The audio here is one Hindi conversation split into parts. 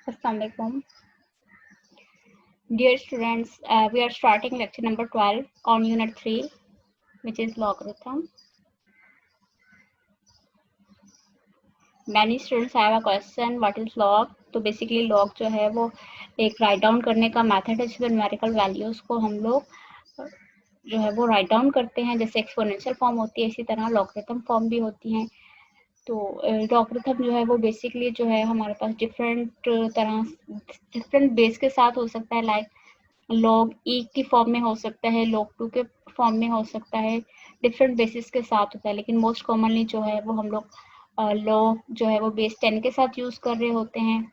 Assalamualaikum. Dear students, we are starting lecture number 12 on unit 3, which is logarithm. Many students have a question, what is log? तो basically log जो है वो एक write down करने का method है जिसमें numerical values को हम लोग जो है वो write down करते हैं। जैसे exponential form होती है, इसी तरह logarithm form भी होती हैं। तो लॉगरिथम जो है वो बेसिकली जो है हमारे पास डिफरेंट बेस के साथ हो सकता है। लाइक लॉग ई की फॉर्म में हो सकता है, लॉग 2 के फॉर्म में हो सकता है, डिफरेंट बेसिस के साथ होता है। लेकिन मोस्ट कॉमनली जो है वो हम लोग लॉग जो है वो बेस 10 के साथ यूज़ कर रहे होते हैं।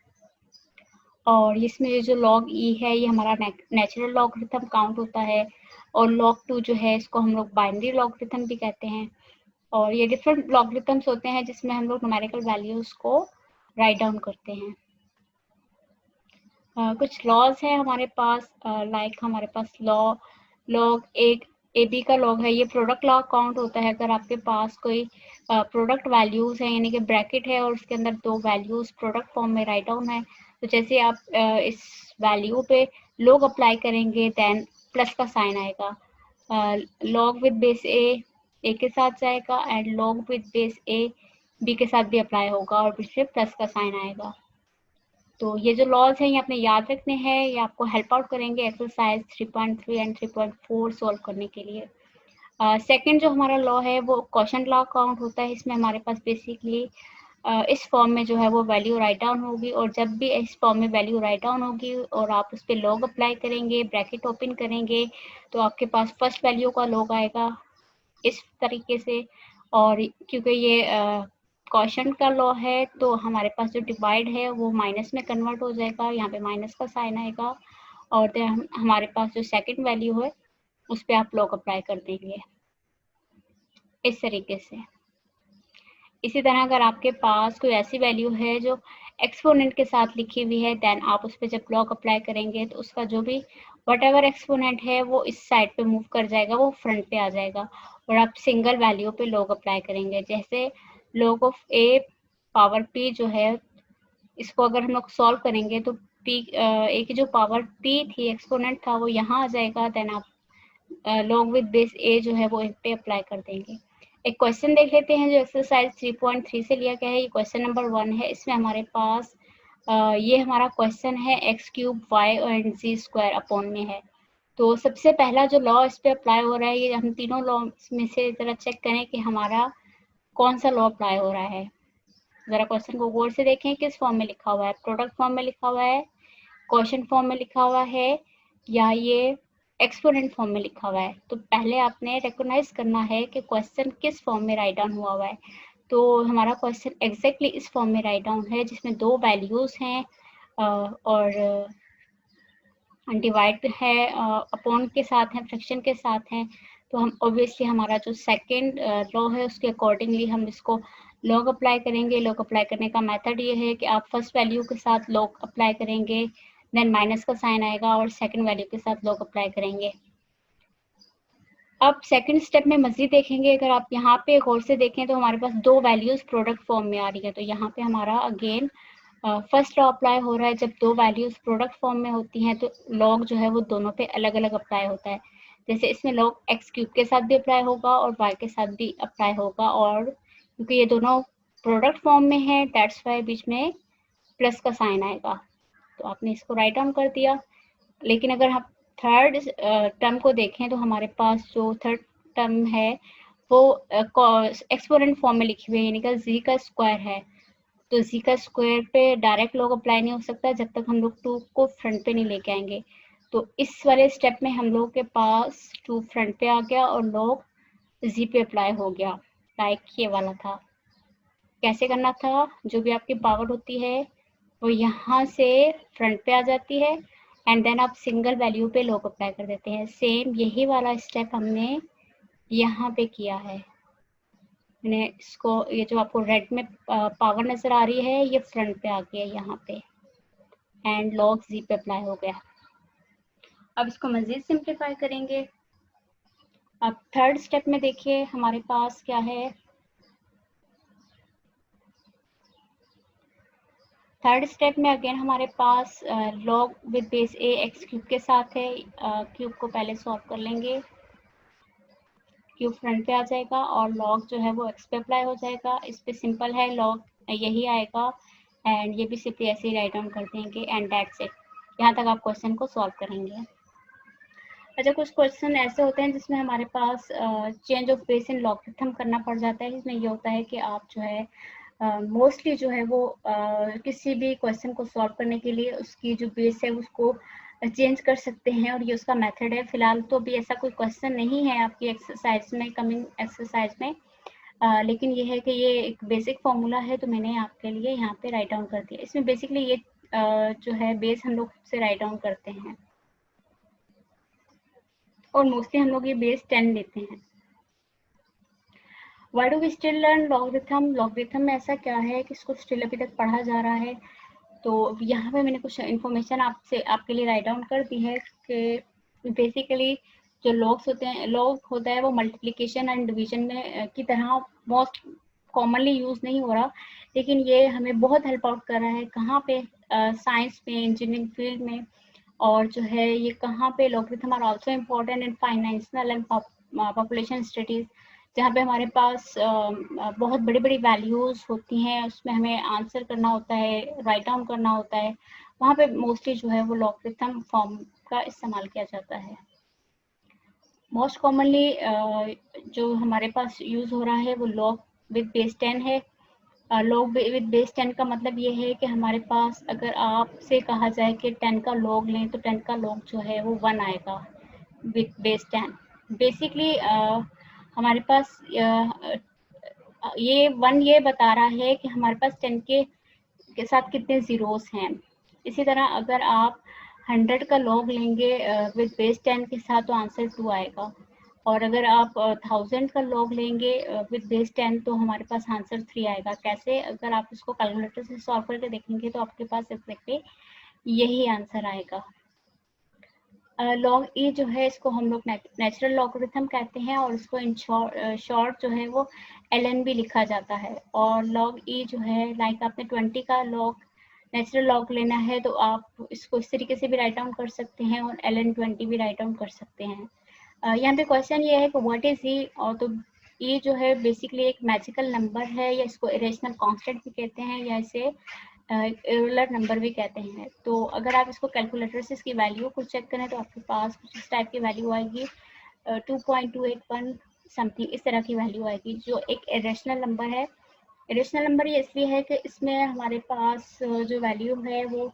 और इसमें ये जो लॉग ई है ये हमारा नेचुरल लॉगरिथम काउंट होता है। और लॉग 2 जो है इसको हम लोग बाइनरी लॉगरिथम भी कहते हैं। और ये डिफरेंट लॉगरिथम्स होते हैं जिसमें हम लोग न्यूमेरिकल वैल्यूज को राइट डाउन करते हैं। कुछ लॉज है हमारे पास, लाइक हमारे पास लॉग एक ए बी का लॉग है, ये प्रोडक्ट लॉग काउंट होता है। अगर आपके पास कोई प्रोडक्ट वैल्यूज है, यानी कि ब्रैकेट है और उसके अंदर दो वैल्यूज प्रोडक्ट फॉर्म में राइट डाउन है, तो जैसे आप इस वैल्यू पे लॉग अप्लाई करेंगे देन प्लस का साइन आएगा। लॉग विद बेस ए के साथ जाएगा and log with base a b के साथ भी अप्लाई होगा और पीछे प्लस का साइन आएगा। तो ये जो लॉज हैं ये आपने याद रखने हैं, ये आपको हेल्प आउट करेंगे एक्सरसाइज 3.3 एंड 3.4 सॉल्व करने के लिए। सेकंड जो हमारा लॉ है वो क्वोशंट लॉ काउंट होता है। इसमें हमारे पास बेसिकली इस फॉर्म में जो है वो वैल्यू राइट डाउन होगी, और जब भी इस फॉर्म में वैल्यू राइट डाउन होगी और आप उस पर लॉग अप्लाई करेंगे, ब्रैकेट ओपन करेंगे, तो आपके पास फर्स्ट वैल्यू का लॉग आएगा इस तरीके से। और क्योंकि ये क्वोशंट का लॉ है तो हमारे पास जो डिवाइड है वो माइनस में कन्वर्ट हो जाएगा, यहाँ पे माइनस का साइन आएगा। और हमारे पास जो सेकंड वैल्यू है उस पर आप लॉग अप्लाई कर देंगे इस तरीके से। इसी तरह अगर आपके पास कोई ऐसी वैल्यू है जो एक्सपोनेंट के साथ लिखी हुई है, देन आप उस पर जब लॉग अप्लाई करेंगे तो उसका जो भी वट एवर एक्सपोनेंट है वो इस साइड पे मूव कर जाएगा, वो फ्रंट पे आ जाएगा और आप सिंगल वैल्यू पे लॉग अप्लाई करेंगे। जैसे log of A power P जो है, इसको अगर हम लोग सॉल्व करेंगे तो पी ए की जो पावर पी थी, एक्सपोनेंट था, वो यहाँ आ जाएगा। देन आप लॉग विद बेस ए जो है वो इन पे अप्लाई कर देंगे। एक क्वेश्चन देख लेते हैं जो एक्सरसाइज 3.3 से लिया गया है। ये क्वेश्चन नंबर 1 है। इसमें हमारे पास ये हमारा क्वेश्चन है x cube y and g square upon में है। तो सबसे पहला जो लॉ इस पे अप्लाई हो रहा है, ये हम तीनों लॉ में से जरा चेक करें कि हमारा कौन सा लॉ अप्लाई हो रहा है। जरा क्वेश्चन को गौर से देखें, किस फॉर्म में लिखा हुआ है, प्रोडक्ट फॉर्म में लिखा हुआ है, क्वेश्चन फॉर्म में लिखा हुआ है, या ये एक्सपोनेंट फॉर्म में लिखा हुआ है। तो पहले आपने रिकॉग्नाइज करना है कि क्वेश्चन किस फॉर्म में राइट डाउन हुआ है। तो हमारा क्वेश्चन एग्जैक्टली इस फॉर्म में राइट डाउन है जिसमें दो वैल्यूज हैं और डिवाइड है, अपॉन के साथ हैं, फ्रैक्शन के साथ हैं। तो हम ऑब्वियसली हमारा जो सेकंड लॉ है उसके अकॉर्डिंगली हम इसको लॉग अप्लाई करेंगे। लॉग अप्लाई करने का मेथड ये है कि आप फर्स्ट वैल्यू के साथ लॉग अप्लाई करेंगे, देन माइनस का साइन आएगा और सेकंड वैल्यू के साथ लॉग अप्लाई करेंगे। अब सेकंड स्टेप में मजीद देखेंगे, अगर आप यहाँ पे गौर से देखें तो हमारे पास दो वैल्यूज प्रोडक्ट फॉर्म में आ रही है। तो यहाँ पे हमारा अगेन फर्स्ट लॉ अप्लाई हो रहा है। जब दो वैल्यूज प्रोडक्ट फॉर्म में होती हैं तो लॉग जो है वो दोनों पे अलग अलग अप्लाई होता है। जैसे इसमें लॉग एक्स क्यूब के साथ भी अप्लाई होगा और वाई के साथ भी अप्लाई होगा, और क्योंकि ये दोनों प्रोडक्ट फॉर्म में है दैट्स वाई बीच में प्लस का साइन आएगा। तो आपने इसको राइट डाउन कर दिया। लेकिन अगर हम थर्ड टर्म को देखें तो हमारे पास जो थर्ड टर्म है वो एक्सपोनेंट फॉर्म में लिखी हुई है, यानी कि जी का स्क्वायर है। तो जी का स्क्वायर पे डायरेक्ट लॉग अप्लाई नहीं हो सकता जब तक हम लोग 2 को फ्रंट पे नहीं लेके आएंगे। तो इस वाले स्टेप में हम लोग के पास 2 फ्रंट पे आ गया और लॉग जी पे अप्लाई हो गया, लाइक ये वाला था। कैसे करना था, जो भी आपकी पावर होती है वो यहाँ से फ्रंट पे आ जाती है एंड देन आप सिंगल वैल्यू पे लॉग अप्लाई कर देते हैं। सेम यही वाला स्टेप हमने यहाँ पे किया है। मैंने इसको, ये जो आपको रेड में पावर नजर आ रही है ये फ्रंट पे आ गया यहाँ पे एंड लॉग जी पे अप्लाई हो गया। अब इसको मजीद सिंप्लीफाई करेंगे। अब थर्ड स्टेप में देखिए हमारे पास क्या है। थर्ड स्टेप में अगेन हमारे पास log with base A X cube के साथ है। क्यूब को पहले सॉल्व कर लेंगे, क्यूब फ्रंट पे आ जाएगा और लॉग जो है वो एक्स पे अप्लाई हो जाएगा। इस पे सिंपल है, लॉग यही आएगा एंड ये भी सिर्फ ऐसे ही राइट डाउन कर देंगे एंड दैट्स इट। यहाँ तक आप क्वेश्चन को सॉल्व करेंगे। अच्छा, कुछ क्वेश्चन ऐसे होते हैं जिसमें हमारे पास change of base in logarithm करना पड़ जाता है। इसमें ये होता है कि आप जो है मोस्टली जो है वो किसी भी क्वेश्चन को सॉल्व करने के लिए उसकी जो बेस है उसको चेंज कर सकते हैं और ये उसका मेथड है। फिलहाल तो अभी ऐसा कोई क्वेश्चन नहीं है आपकी एक्सरसाइज में, कमिंग एक्सरसाइज में, लेकिन ये है कि ये एक बेसिक फॉर्मूला है तो मैंने आपके लिए यहाँ पे राइट डाउन कर दिया। इसमें बेसिकली ये जो है बेस हम लोग से राइट डाउन करते हैं और मोस्टली हम लोग ये बेस 10 लेते हैं। Why do we still learn logarithm? Logarithm में ऐसा क्या है कि इसको स्टिल अभी तक पढ़ा जा रहा है? तो यहाँ पे मैंने कुछ इन्फॉर्मेशन आपके लिए राइट डाउन कर दी है कि बेसिकली जो लॉग्स होते हैं, लॉग होता है वो मल्टीप्लिकेशन एंड डिवीजन में की तरह मोस्ट कॉमनली यूज नहीं हो रहा, लेकिन ये हमें बहुत हेल्प आउट कर रहा है। कहाँ पे? साइंस में, इंजीनियरिंग फील्ड में, और जो है ये कहाँ पे logarithm are also important in financial and population studies, जहाँ पे हमारे पास बहुत बड़ी बड़ी वैल्यूज होती हैं, उसमें हमें आंसर करना होता है, राइट डाउन करना होता है, वहाँ पे मोस्टली जो है वो लॉगरिथम फॉर्म का इस्तेमाल किया जाता है। मोस्ट कॉमनली जो हमारे पास यूज हो रहा है वो लॉग विद बेस 10 है। लॉग विद बेस 10 का मतलब ये है कि हमारे पास अगर आपसे कहा जाए कि 10 का लॉग लें तो 10 का लॉग जो है वो 1 आएगा विद बेस 10। बेसिकली हमारे पास ये 1 ये बता रहा है कि हमारे पास 10 के साथ कितने ज़ीरोस हैं। इसी तरह अगर आप 100 का लॉग लेंगे विद बेस 10 के साथ तो आंसर 2 आएगा, और अगर आप 1000 का लॉग लेंगे विद बेस 10 तो हमारे पास आंसर 3 आएगा। कैसे? अगर आप इसको कैलकुलेटर से सॉल्व करके देखेंगे तो आपके पास एग्जैक्टली यही आंसर आएगा। लॉग ई जो है इसको हम लोग नेचुरल लॉगरिथम कहते हैं और इसको इन शॉर्ट जो है वो ln भी लिखा जाता है। और लॉग ई जो है, लाइक आपने 20 का लॉग नेचुरल लॉग लेना है तो आप इसको इस तरीके से भी राइट डाउन कर सकते हैं और ln 20 भी राइट डाउन कर सकते हैं। यहाँ पे क्वेश्चन ये है कि व्हाट इज ई, और तो ई जो है बेसिकली एक मैजिकल नंबर है, या इसको इरेशनल कांस्टेंट भी कहते हैं, या इसे इरेगुलर नंबर भी कहते हैं। तो अगर आप इसको कैलकुलेटर से इसकी वैल्यू को चेक करें तो आपके पास कुछ इस टाइप की वैल्यू आएगी, 2.281 समथिंग इस तरह की वैल्यू आएगी, जो एक इरेशनल नंबर है। इरेशनल नंबर ये इसलिए है कि इसमें हमारे पास जो वैल्यू है वो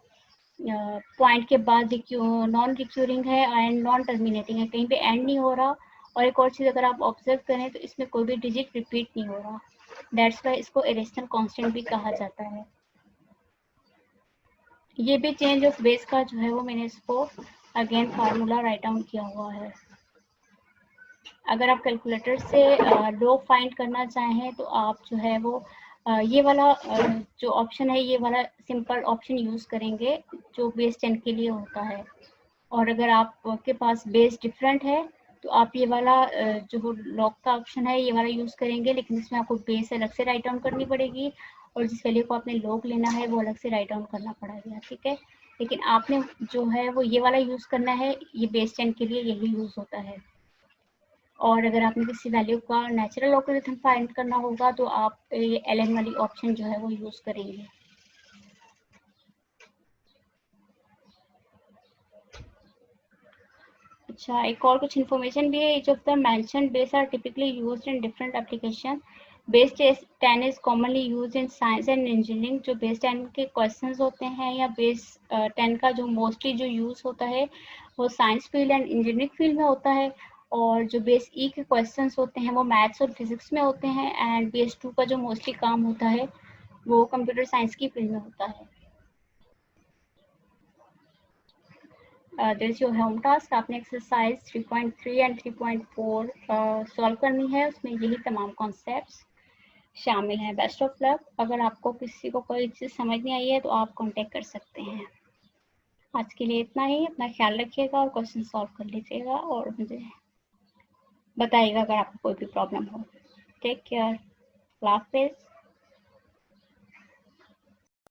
पॉइंट के बाद नॉन रिक्यूरिंग है एंड नॉन टर्मिनेटिंग है, कहीं पे एंड नहीं हो रहा। और एक और चीज़ अगर आप ऑब्जर्व करें तो इसमें कोई भी डिजिट रिपीट नहीं हो रहा, दैट्स वाई इसको इरेशनल कांस्टेंट भी कहा जाता है। ये भी चेंज ऑफ बेस का जो है वो मैंने इसको अगेन फार्मूला राइट डाउन किया हुआ है। अगर आप कैलकुलेटर से लॉग फाइंड करना चाहें तो आप जो है वो ये वाला जो ऑप्शन है, ये वाला सिंपल ऑप्शन यूज करेंगे जो बेस 10 के लिए होता है। और अगर आपके पास बेस डिफरेंट है तो आप ये वाला जो लॉग का ऑप्शन है ये वाला यूज करेंगे, लेकिन इसमें आपको बेस अलग से राइट डाउन करनी पड़ेगी और जिस वैल्यू को आपने लॉग लेना है वो अलग से राइट डाउन करना पड़ेगा, ठीक है। लेकिन आपने जो है वो ये वाला यूज करना है, ये बेस 10 के लिए यही यूज होता है। और अगर आपने किसी वैल्यू का नेचुरल लॉगरिथम फाइंड करना होगा तो आप ये ln वाली ऑप्शन जो है वो यूज करेंगे। अच्छा, एक और कुछ इन्फॉर्मेशन भी है। Each of the mentioned base are typically used in different application. Base 10 is commonly used in science and engineering. जो base 10 के क्वेश्चंस होते हैं या base 10 का जो मोस्टली जो यूज होता है वो science field and engineering field में होता है, और जो बेस ई के क्वेश्चंस होते हैं वो मैथ्स और फिजिक्स में होते हैं, एंड बेस 2 का जो मोस्टली काम होता है वो कंप्यूटर साइंस की फील्ड में होता है। दिस योर होम टास्क, आपने एक्सरसाइज 3.3 एंड 3.4 सॉल्व करनी है, उसमें यही तमाम कॉन्सेप्ट्स शामिल हैं। Best of luck. अगर आपको किसी को कोई चीज़ समझ नहीं आई है तो आप कांटेक्ट कर सकते हैं। आज के लिए इतना ही, अपना ख्याल रखिएगा और क्वेश्चन सॉल्व कर लीजिएगा और मुझे बताइएगा अगर आपको कोई भी प्रॉब्लम हो। टेक केयर, अल्लाह हाफिज़।